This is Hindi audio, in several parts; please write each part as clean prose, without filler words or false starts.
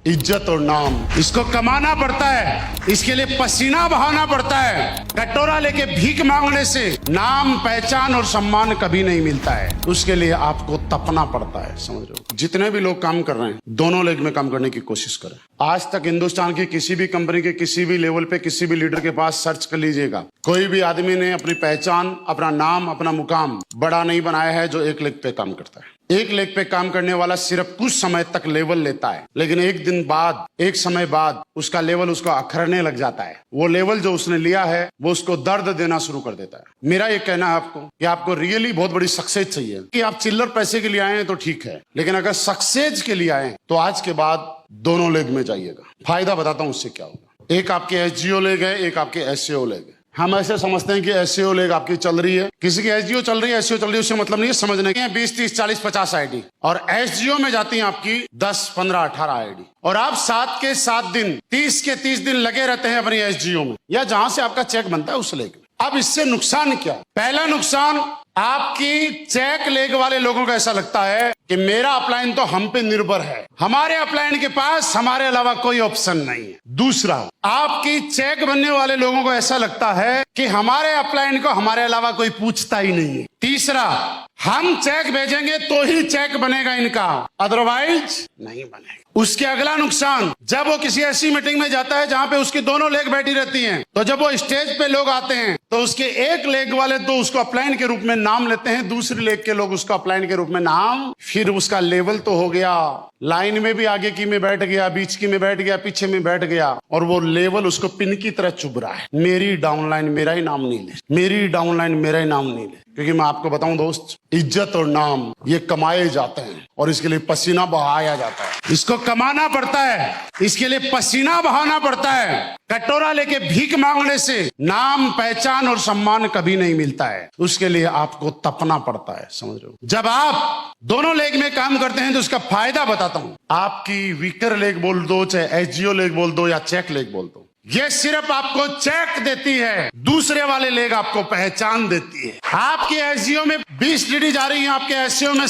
इज्जत और नाम इसको कमाना पड़ता है, इसके लिए पसीना बहाना पड़ता है। कटोरा लेके भीख मांगने से नाम, पहचान और सम्मान कभी नहीं मिलता है। उसके लिए आपको तपना पड़ता है। समझ रहे हो? जितने भी लोग काम कर रहे हैं, दोनों लेग में काम करने की कोशिश करें। आज तक हिंदुस्तान की किसी भी कंपनी के किसी भी लेवल पे किसी भी लीडर के पास सर्च कर लीजिएगा, कोई भी आदमी ने अपनी पहचान, अपना नाम, अपना मुकाम बड़ा नहीं बनाया है जो एक लेग पे काम करता है। एक लेग पे काम करने वाला सिर्फ कुछ समय तक लेवल लेता है, लेकिन एक दिन बाद, एक समय बाद उसका लेवल उसको अखरने लग जाता है। वो लेवल जो उसने लिया है वो उसको दर्द देना शुरू कर देता है। मेरा ये कहना है आपको कि आपको रियली बहुत बड़ी सक्सेस चाहिए। कि आप चिल्लर पैसे के लिए आए हैं तो ठीक है, लेकिन अगर सक्सेस के लिए आए तो आज के बाद दोनों लेग में जाइएगा। फायदा बताता हूं उससे क्या होगा। एक आपके एसजीओ लेग है, एक आपके एसईओ लेग है। हम ऐसे समझते हैं कि एसईओ लेग आपकी चल रही है, किसी की एसजीओ चल रही है, एसईओ चल रही है, उससे मतलब नहीं है। समझने के 20, 30, 40, 50 आईडी और एसजीओ में जाती है आपकी 10, 15, 18 आईडी और आप 7 के 7 दिन, 30 के 30 दिन लगे रहते हैं अपनी एसजीओ में या जहां से आपका चेक बनता है उस लेग में। अब इससे नुकसान क्या? पहला नुकसान, आपकी चेक लेग वाले लोगों को ऐसा लगता है कि मेरा अपलाइन तो हम पे निर्भर है, हमारे अपलाइन के पास हमारे अलावा कोई ऑप्शन नहीं है। दूसरा, आपकी चेक बनने वाले लोगों को ऐसा लगता है कि हमारे अपलाइन को हमारे अलावा कोई पूछता ही नहीं है। तीसरा, हम चेक भेजेंगे तो ही चेक बनेगा इनका, अदरवाइज नहीं बनेगा। उसके अगला नुकसान, जब वो किसी ऐसी मीटिंग में जाता है जहां पे उसकी दोनों लेग बैठी रहती हैं, तो जब वो स्टेज पे लोग आते हैं तो उसके एक लेग वाले तो उसको अपलाइन के रूप में नाम लेते हैं, दूसरी लेग के लोग उसको अपलाइन के रूप में नाम, फिर उसका लेवल तो हो गया, लाइन में भी आगे की में बैठ गया, बीच की में बैठ गया, पीछे में बैठ गया और वो लेवल उसको पिन की तरह चुभ रहा है। मेरी डाउनलाइन मेरा ही नाम नहीं ले, मेरी डाउनलाइन मेरा ही नाम नहीं ले। क्योंकि मैं आपको बताऊं दोस्त, इज्जत और नाम ये कमाए जाते हैं और इसके लिए पसीना बहाया जाता है। इसको कमाना पड़ता है, इसके लिए पसीना बहाना पड़ता है। कटोरा लेके भीख मांगने से नाम, पहचान और सम्मान कभी नहीं मिलता है। उसके लिए आपको तपना पड़ता है। समझ रहे हो? जब आप दोनों लेग में काम करते हैं तो उसका फायदा बताता हूं। आपकी वीकर लेग बोल दो, चाहे एसजीओ लेग बोल दो या चेक लेग बोल दो, ये सिर्फ आपको चेक देती है, दूसरे वाले लेग आपको पहचान देती है। आपके एसजीओ में 20 डीडी जा रही है, आपके एसईओ में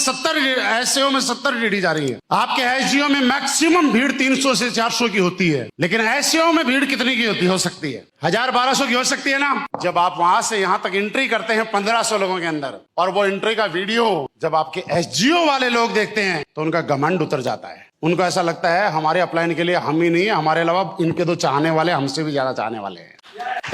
70 डीडी जा रही है। आपके एसजीओ में मैक्सिमम भीड़ 300 से 400 की होती है, लेकिन एसईओ में भीड़ कितनी की हो सकती है? 1000-1200 की हो सकती है ना। जब आप वहां से यहां तक एंट्री करते हैं 1500 लोगों के अंदर, और वो एंट्री का वीडियो जब आपके एसजीओ वाले लोग देखते हैं तो उनका घमंड उतर जाता है। उनको ऐसा लगता है हमारे अपलाइन के लिए हम ही नहीं है, हमारे अलावा इनके तो चाहने वाले हमसे भी ज्यादा चाहने वाले हैं।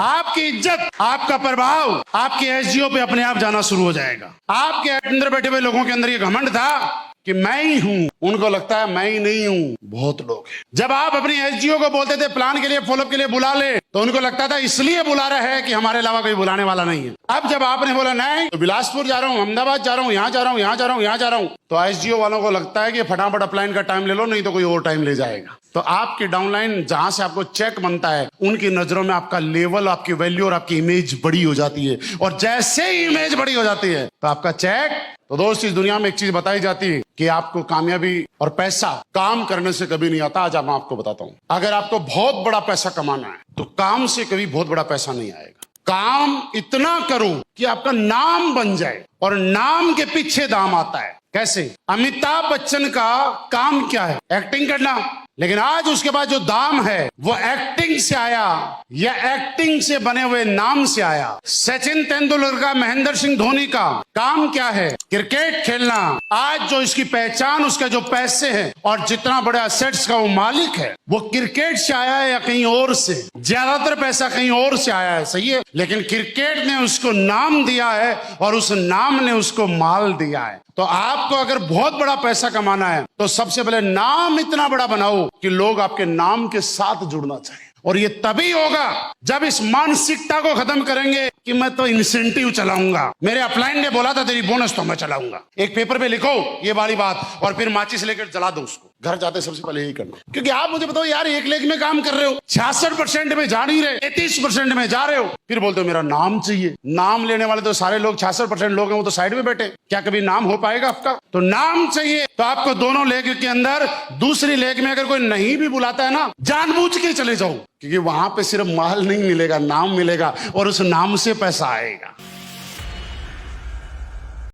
आपकी इज्जत, आपका प्रभाव आपके एसजीओ पे अपने आप जाना शुरू हो जाएगा। आपके अंदर बैठे हुए लोगों के अंदर ये घमंड था कि मैं ही हूं, उनको लगता है मैं ही नहीं हूं। बहुत लोग हैं, जब आप अपनी एसजीओ को बोलते थे प्लान के लिए, फॉलोअप के लिए बुला ले, तो उनको लगता था इसलिए बुला रहा है कि हमारे अलावा कोई बुलाने वाला नहीं है। अब जब आपने बोला नहीं, तो बिलासपुर जा रहा हूं, अहमदाबाद जा रहा हूं, यहां जा रहा हूं, यहां जा रहा हूं, यहां जा रहा हूं, तो एसजीओ वालों को लगता है कि फटाफट अपलाइन का टाइम ले लो, नहीं तो कोई और टाइम ले जाएगा। तो आपकी डाउनलाइन जहां से आपको चेक बनता है, उनकी नजरों में आपका लेवल, आपकी वैल्यू और आपकी इमेज बड़ी हो जाती है। और जैसे ही इमेज बड़ी हो जाती है तो आपका चेक, तो दोस्त इस दुनिया में एक चीज बताई जाती है कि आपको कामयाबी और पैसा काम करने से कभी नहीं आता। आज मैं आपको बताता हूं, अगर आपको बहुत बड़ा पैसा कमाना है तो काम से कभी बहुत बड़ा पैसा नहीं आएगा। काम इतना करो कि आपका नाम बन जाए, और नाम के पीछे दाम आता है। कैसे? अमिताभ बच्चन का काम क्या है? एक्टिंग करना, लेकिन आज उसके बाद जो दाम है वो एक्टिंग से आया या एक्टिंग से बने हुए नाम से आया। सचिन तेंदुलकर का, महेंद्र सिंह धोनी का काम क्या है? क्रिकेट खेलना। आज जो इसकी पहचान, उसका जो पैसे हैं और जितना बड़ा एसेट्स का वो मालिक है, वो क्रिकेट से आया है या कहीं और से? ज्यादातर पैसा कहीं और से आया है, सही है, लेकिन क्रिकेट ने उसको नाम दिया है और उस नाम ने उसको माल दिया है। तो आपको अगर बहुत बड़ा पैसा कमाना है तो सबसे पहले नाम इतना बड़ा बनाओ कि लोग आपके नाम के साथ जुड़ना चाहें। और ये तभी होगा जब इस मानसिकता को खत्म करेंगे कि मैं तो इंसेंटिव चलाऊंगा, मेरे अपलाइन ने बोला था तेरी बोनस तो मैं चलाऊंगा। एक पेपर पे लिखो ये वाली बात और फिर माचिस लेकर जला दो उसको। घर जाते सबसे पहले यही करना। क्योंकि आप मुझे बताओ यार, एक लेग में काम कर रहे हो, 66% में जा नहीं रहे, 33% में जा रहे हो, फिर बोलते हो मेरा नाम चाहिए। नाम लेने वाले तो सारे लोग, 66% लोग हैं, वो तो साइड में बैठे। क्या कभी नाम हो पाएगा आपका? तो नाम चाहिए। तो आपको दोनों लेग के अंदर दूसरी लेग में अगर कोई नहीं भी बुलाता है ना, जानबूझ के चले जाओ, क्योंकि वहां पे सिर्फ माल नहीं मिलेगा, नाम मिलेगा और उस नाम से पैसा आएगा।